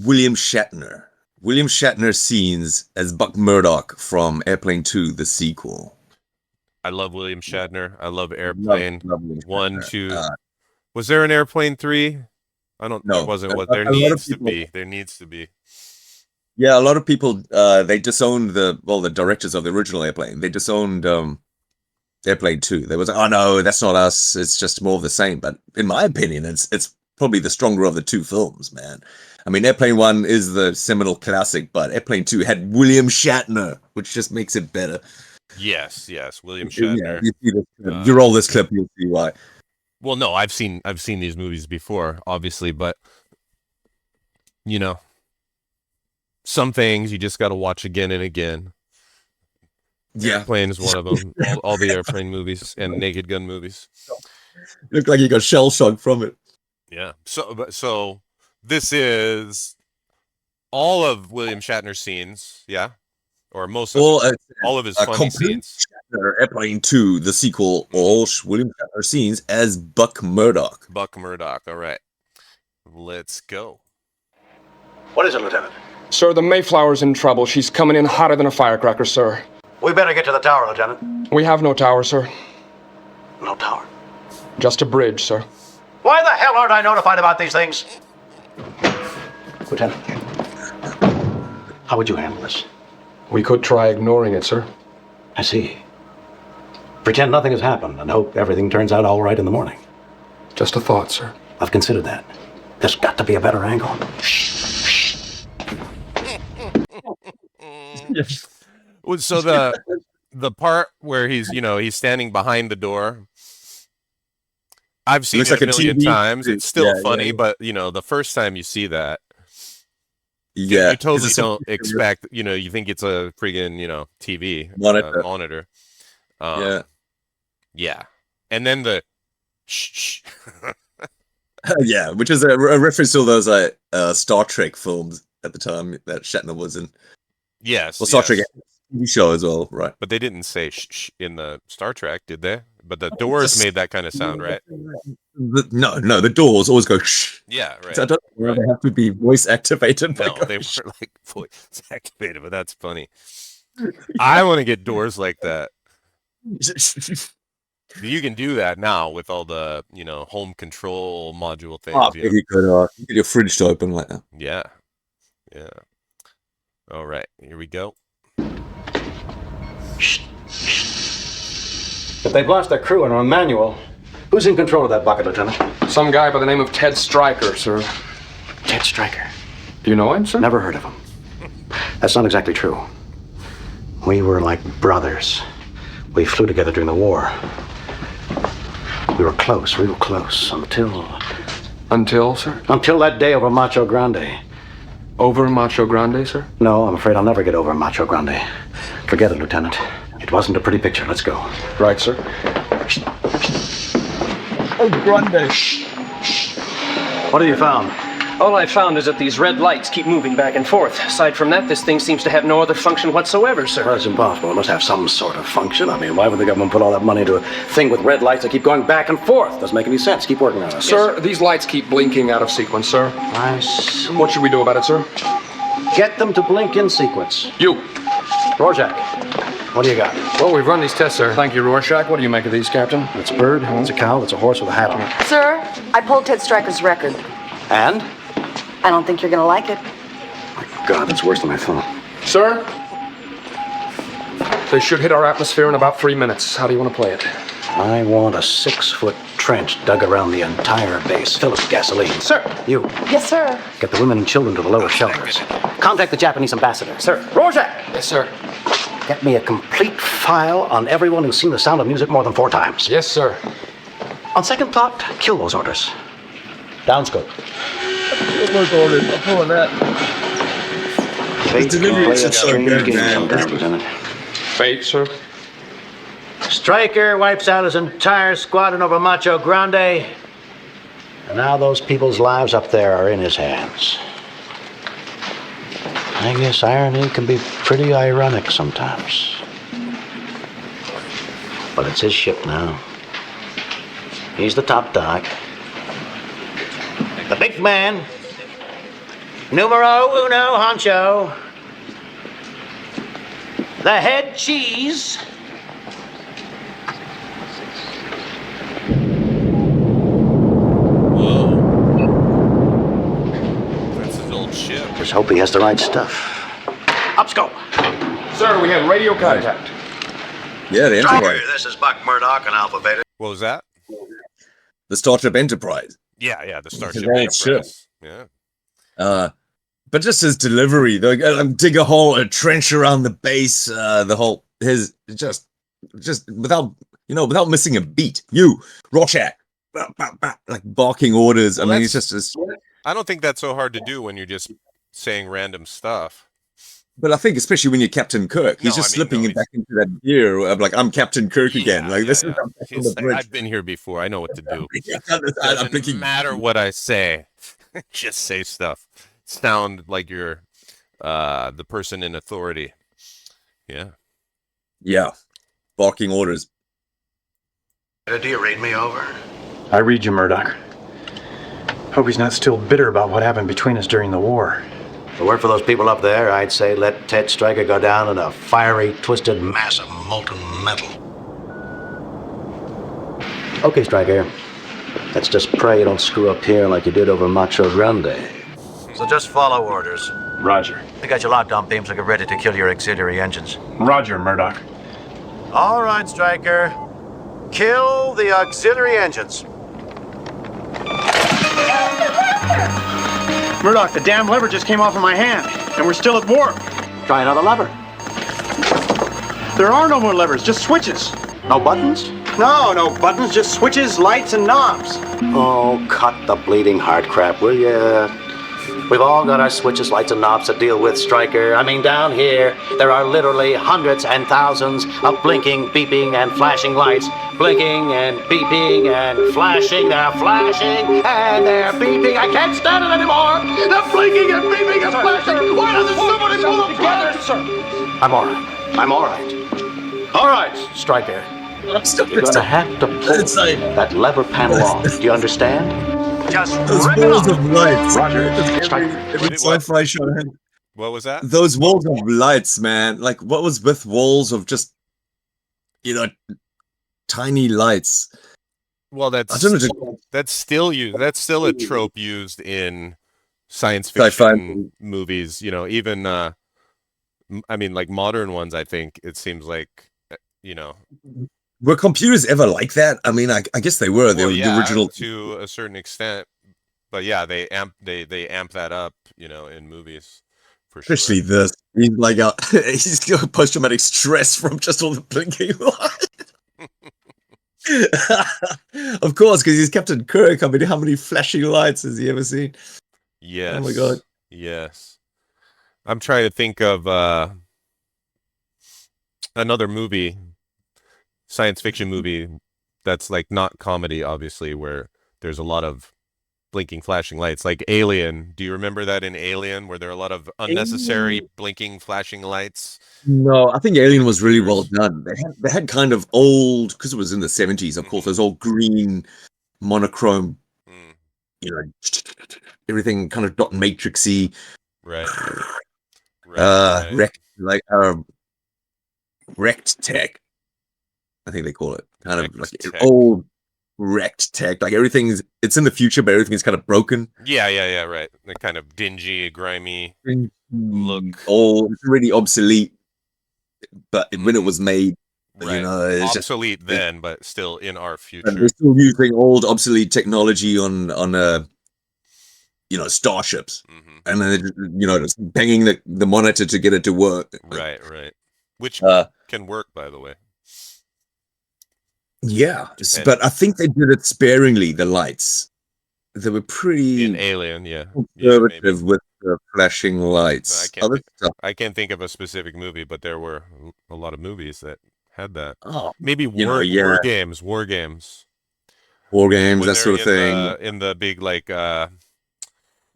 William Shatner. William Shatner scenes as Buck Murdoch from Airplane 2, the sequel. I love William Shatner. I love Airplane. Love William 1, Shatner. 2. Was there an Airplane 3? No. There wasn't. What there A lot of needs to people- be. There needs to be. Yeah, a lot of people, they disowned the directors of the original Airplane. They disowned Airplane 2. They was like, oh no, that's not us. It's just more of the same. But in my opinion, it's probably the stronger of the two films, man. I mean, Airplane 1 is the seminal classic, but Airplane 2 had William Shatner, which just makes it better. Yes, William Shatner. Yeah, you see this clip. You roll this clip, you'll see why. Well, no, I've seen these movies before, obviously, but you know, some things you just got to watch again and again. Yeah, Airplane is one of them. All the Airplane movies and Naked Gun movies. Looked like you got shell shock from it. Yeah. So this is all of William Shatner's scenes, yeah, or most of all of his funny scenes. Shatner, Airplane 2, the sequel, all William Shatner scenes as Buck Murdoch. Buck Murdoch. All right, let's go. What is it, Lieutenant? Sir, the Mayflower's in trouble. She's coming in hotter than a firecracker, sir. We better get to the tower, Lieutenant. We have no tower, sir. No tower? Just a bridge, sir. Why the hell aren't I notified about these things? Lieutenant, how would you handle this? We could try ignoring it, sir. I see. Pretend nothing has happened and hope everything turns out all right in the morning. Just a thought, sir. I've considered that. There's got to be a better angle. So the part where he's standing behind the door, I've seen it like a million times. It's still funny, but the first time you see that, you totally don't expect. You think it's a friggin' TV monitor. Yeah, and then the shh. Yeah, which is a reference to those Star Trek films at the time that Shatner was in. Yes. Well, Star Trek TV show as well, right? But they didn't say shh in the Star Trek, did they? But the doors made that kind of sound, right? No, the doors always go shh. Yeah, right. So I don't know whether they have to be voice activated. No, they were like voice activated, but that's funny. I want to get doors like that. You can do that now with all the, home control module things. Oh, you could get your fridge to open like that. Yeah. All right, here we go. If they've lost their crew and are on manual, who's in control of that bucket, Lieutenant? Some guy by the name of Ted Stryker, sir. Ted Stryker. Do you know him, sir? Never heard of him. That's not exactly true. We were like brothers. We flew together during the war. We were close, real close, until... Until, sir? Until that day over Macho Grande. Over Macho Grande, sir? No, I'm afraid I'll never get over Macho Grande. Forget it, Lieutenant. It wasn't a pretty picture. Let's go. Right, sir. Oh, Grande. What have you found? All I found is that these red lights keep moving back and forth. Aside from that, this thing seems to have no other function whatsoever, sir. Well, that's impossible. It must have some sort of function. I mean, why would the government put all that money into a thing with red lights that keep going back and forth? Doesn't make any sense. Keep working on it. Sir, these lights keep blinking out of sequence, sir. Nice. What should we do about it, sir? Get them to blink in sequence. You. Rorschach, what do you got? Well, we've run these tests, sir. Thank you, Rorschach. What do you make of these, Captain? That's a bird, that's a cow, that's a horse with a hat on. Sir, I pulled Ted Stryker's record. And? I don't think you're gonna like it. My God, that's worse than I thought. Sir? They should hit our atmosphere in about 3 minutes. How do you want to play it? I want a 6-foot trench dug around the entire base. Fill it with gasoline. Sir. You. Yes, sir. Get the women and children to the lower shelters. Contact the Japanese ambassador. Sir. Rorschach! Yes, sir. Get me a complete file on everyone who's seen The Sound of Music more than 4 times. Yes, sir. On second thought, kill those orders. Downscope. I'm pulling that. Fate can play a strange game sometimes, Lieutenant. Fate, sir. Stryker wipes out his entire squadron over Macho Grande. And now those people's lives up there are in his hands. I guess irony can be pretty ironic sometimes. But it's his ship now. He's the top dog. The big man Numero uno, honcho. The head cheese. Whoa. That's his old ship. Just hope he has the right stuff. Up scope. Sir, we have radio contact. Yeah, the Enterprise. This is Buck Murdoch and Alpha Beta. What was that? The Starship Enterprise. Yeah, the Starship His old Enterprise. Yeah. But just his delivery, dig a hole, a trench around the base, the whole his just without missing a beat. You, Rorschach, like barking orders. Well, I mean, it's just. I don't think that's so hard to do when you're just saying random stuff. But I think, especially when you're Captain Kirk, he's slipping back into that gear of like, I'm Captain Kirk again. Like this is I've been here before. I know what to do. I'm thinking, no matter what I say, just say stuff. Sound like you're the person in authority. Yeah. Yeah. Barking orders. Do you read me over? I read you, Murdoch. Hope he's not still bitter about what happened between us during the war. If it weren't for those people up there, I'd say let Ted Stryker go down in a fiery, twisted mass of molten metal. Okay, Stryker. Let's just pray you don't screw up here like you did over Macho Grande. So just follow orders. Roger. We got your lockdown beams looking ready to kill your auxiliary engines. Roger, Murdoch. All right, Stryker. Kill the auxiliary engines. Murdoch, the damn lever just came off of my hand, and we're still at warp. Try another lever. There are no more levers, just switches. No buttons? No buttons, just switches, lights, and knobs. Oh, cut the bleeding heart crap, will ya? We've all got our switches, lights, and knobs to deal with, Stryker. I mean, down here, there are literally hundreds and thousands of blinking, beeping, and flashing lights. Blinking and beeping and flashing. They're flashing and they're beeping. I can't stand it anymore. They're blinking and beeping and flashing. Why doesn't somebody pull the plug? I'm all right. I'm all right. All right, Stryker. You're gonna have to pull that lever panel off. Do you understand? Just rip it off. Of lights. Roger. Every sci-fi show. What was that? Those walls of lights, man. Like, what was with walls of just, tiny lights? Well, that's still used. That's still a trope used in science fiction Sci-fi movies. Even I mean, like modern ones. I think it seems like Were computers ever like that? I mean, I guess they were. The original to a certain extent, but yeah, they amp that up, in movies. For sure. Especially this. He's like he's got post-traumatic stress from just all the blinking lights. Of course, because he's Captain Kirk. I mean, how many flashing lights has he ever seen? Yes. Oh my god. Yes. I'm trying to think of another movie, science fiction movie that's like not comedy, obviously, where there's a lot of blinking, flashing lights, like Alien. Do you remember that in Alien, where there are a lot of unnecessary blinking, flashing lights? No, I think Alien was really well done. They had kind of old, because it was in the 70s, of course, those old green monochrome, everything kind of dot matrixy. Right. Wrecked tech. I think they call it kind of like old wrecked tech. Like it's in the future, but everything is kind of broken. Yeah, right. The kind of dingy, grimy look. Old, it's really obsolete. But when it was made, right. It's obsolete then, but still in our future. And they're still using old, obsolete technology on starships, and then just banging the monitor to get it to work. Right. Which can work, by the way. Yeah, but I think they did it sparingly. The lights, they were pretty in Alien, conservative with the flashing lights. I can't think of a specific movie, but there were a lot of movies that had that. Oh, maybe war games, that sort of thing. In the big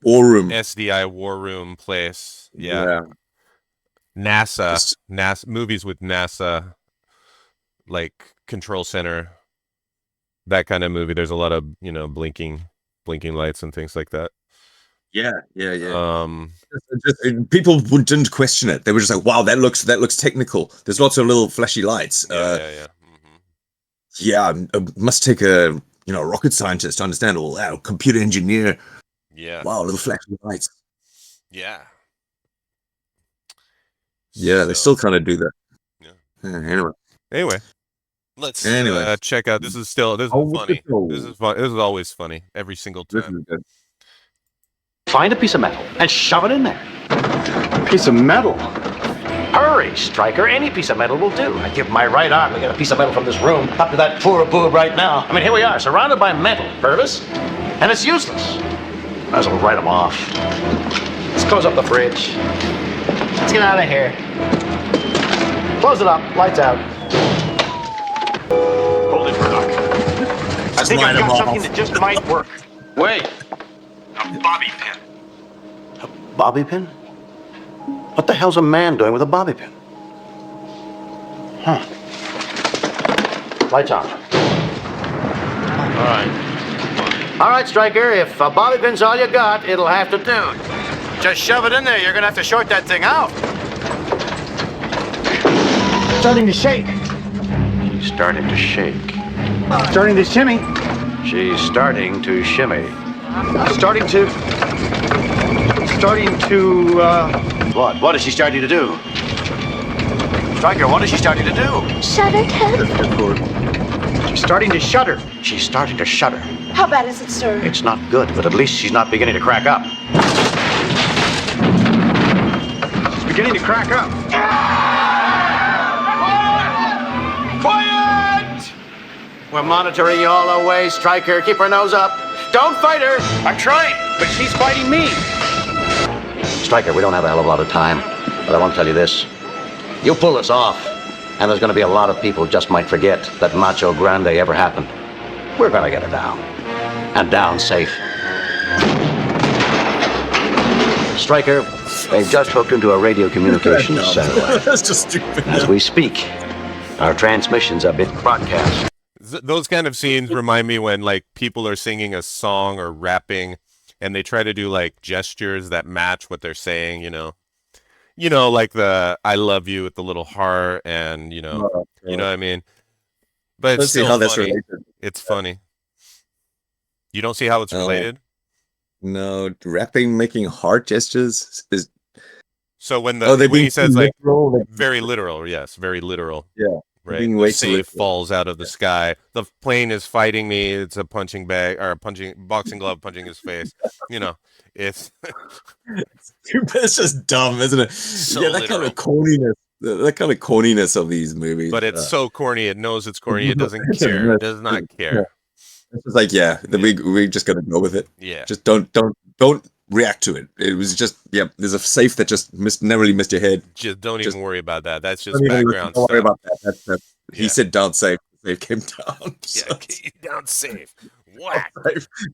war room, SDI war room place. Yeah. NASA movies with NASA, like Control Center, that kind of movie. There's a lot of blinking lights and things like that. Yeah. People didn't question it. They were just like, "Wow, that looks technical." There's lots of little flashy lights. It must take a rocket scientist to understand. All that computer engineer. Yeah. Wow, little flashy lights. Yeah. Yeah, they still kind of do that. Yeah. Anyway, let's check out. This is funny. This is fun. This is always funny every single time. This is good. Find a piece of metal and shove it in there. Piece of metal? Hurry, Stryker. Any piece of metal will do. I give my right arm to get a piece of metal from this room up to that poor boob right now. I mean, here we are, surrounded by metal, Purvis, and it's useless. Might as well write them off. Let's close up the fridge. Let's get out of here. Close it up. Lights out. Hold it, Murdoch. I think I've got something that just might work. Wait. A bobby pin. A bobby pin? What the hell's a man doing with a bobby pin? Huh. Lights on. All right, Stryker, if a bobby pin's all you got, it'll have to do. Just shove it in there. You're gonna have to short that thing out. Starting to shake. She's starting to shake. Starting to shimmy. She's starting to shimmy. Starting to, What? What is she starting to do? Stryker, what is she starting to do? Shudder, Ted. She's starting to shudder. She's starting to shudder. How bad is it, sir? It's not good, but at least she's not beginning to crack up. She's beginning to crack up. Quiet! We're monitoring you all the way, Stryker. Keep her nose up. Don't fight her! I'm trying, but she's fighting me. Stryker, we don't have a hell of a lot of time, but I want to tell you this. You pull this off, and there's going to be a lot of people who just might forget that Macho Grande ever happened. We're going to get her down, and down safe. Stryker, they've just hooked into a radio communications satellite. That's just stupid. As we speak, our transmissions are being broadcast. Those kind of scenes remind me when like people are singing a song or rapping and they try to do like gestures that match what they're saying, you know, like the "I love you" with the little heart and, you know what I mean? But it's still funny. That's related. It's funny. You don't see how it's related? No, rapping, making heart gestures is. So when when he says like very literal, yes, very literal. Yeah. Right. The safe falls out of the sky. The plane is fighting me. It's a punching bag or a boxing glove punching his face. You know, it's it's just dumb, isn't it? So that kind of corniness. That kind of corniness of these movies. But it's so corny. It knows it's corny. It doesn't care. It does not care. It's just like, we just gotta go with it. Yeah. Just don't react to it. It was just, there's a safe that just narrowly missed your head. Just don't even worry about that. That's just background stuff. Don't worry about that. He said down safe. Safe came down. Yeah, down safe. Whack.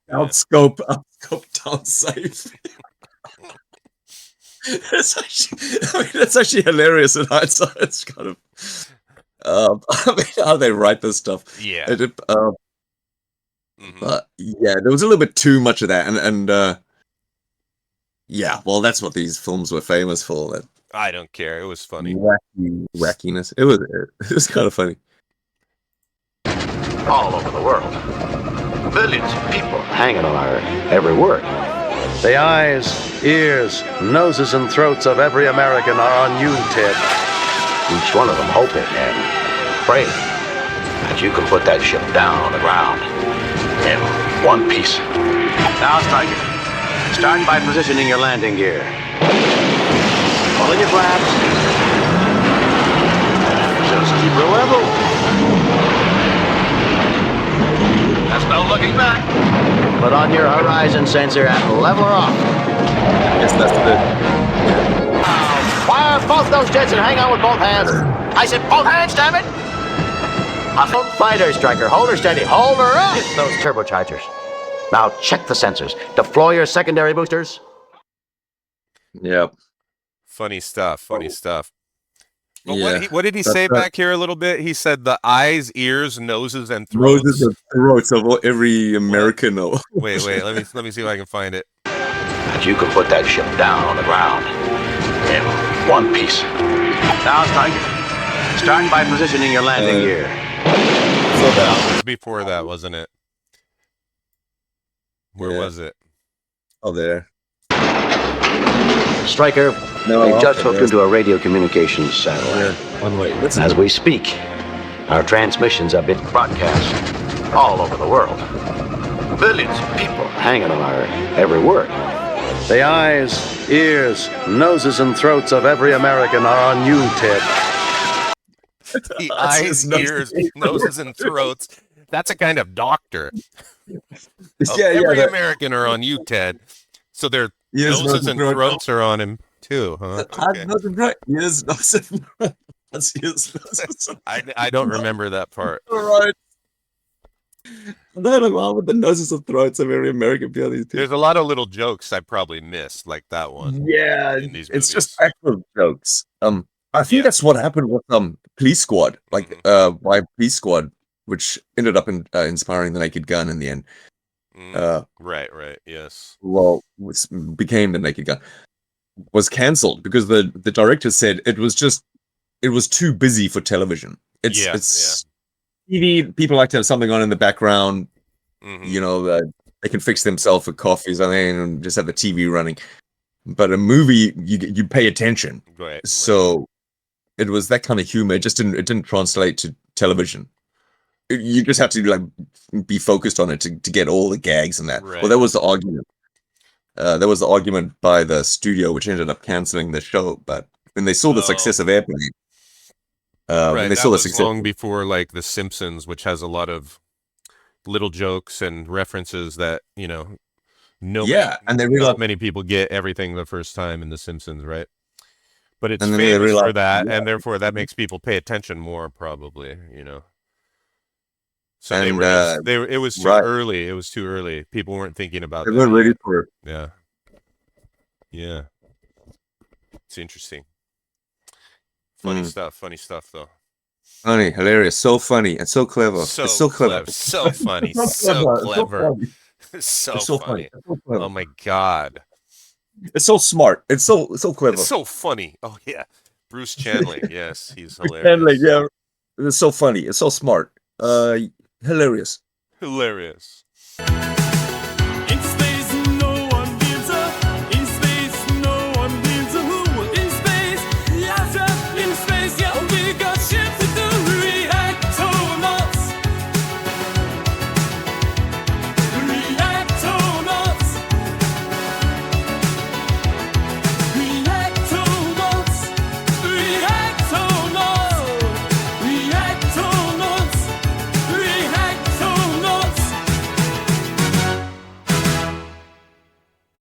Down scope, up scope, down safe. That's actually hilarious in hindsight. It's kind of how they write this stuff. Yeah. But there was a little bit too much of that, and well, that's what these films were famous for. That I don't care. It was funny. Wackiness. It was kind of funny. All over the world, millions of people hanging on our every word. The eyes, ears, noses, and throats of every American are on you, Ted. Each one of them hoping and praying that you can put that ship down on the ground in one piece. Now, Stryker, start by positioning your landing gear. Pull in your flaps. Just keep her level. There's no looking back. Put on your horizon sensor and level her off. Yes, that's it. Fire both those jets and hang on with both hands. I said both hands, damn it! Don't fight her, Stryker. Hold her steady. Hold her up! Hit those turbochargers. Now check the sensors. Deploy your secondary boosters. Yep. Funny stuff. Funny stuff. But what did he say back here a little bit? He said the eyes, ears, noses, and throats. Noses and throats of every American. Wait. Let me see if I can find it. But you can put that ship down on the ground in one piece. Now, Stryker, start by positioning your landing gear. That was before that, wasn't it? Where was it? Oh, there. Stryker, we've just hooked into a radio communications satellite. As we speak, our transmissions are being broadcast all over the world. Billions of people hanging on our every word. The eyes, ears, noses, and throats of every American are on you, Ted. The eyes, ears, noses, and throats. That's a kind of doctor. Every American are on you, Ted. So their noses and throats are on him too, huh? Okay. Yes, noses and I don't remember that part. All right. Not along with the noses and throats of every American people. There's a lot of little jokes I probably missed, like that one. Yeah, it's just actual jokes. I think that's what happened with Police Squad, like by Police Squad, which ended up inspiring the Naked Gun in the end. Right, yes. Well, became the Naked Gun. Was cancelled because the director said it was too busy for television. It's TV. People like to have something on in the background. You know, they can fix themselves with coffees, and just have the TV running. But a movie, you pay attention. Right. So it was that kind of humor. It didn't translate to television. You just have to like be focused on it to get all the gags and that. Right. Well, that was the argument. There was the argument by the studio, which ended up canceling the show. But when they saw the success of Airplane, when they saw the success, long before like The Simpsons, which has a lot of little jokes and references that and they realized not many people get everything the first time in The Simpsons, right? But it's famous for that, and therefore that makes people pay attention more, probably. So it was too early. It was too early. People weren't thinking about that. They weren't ready for it. Yeah. It's interesting. Funny stuff, though. Funny, hilarious, so funny, and so clever. It's so clever. So funny, so clever. So funny. Oh my God. It's so smart. It's so clever. It's so funny. Oh yeah. Bruce Chanley. Yes, he's hilarious. Chanley, yeah. It's so funny. It's so smart. Hilarious. Hilarious.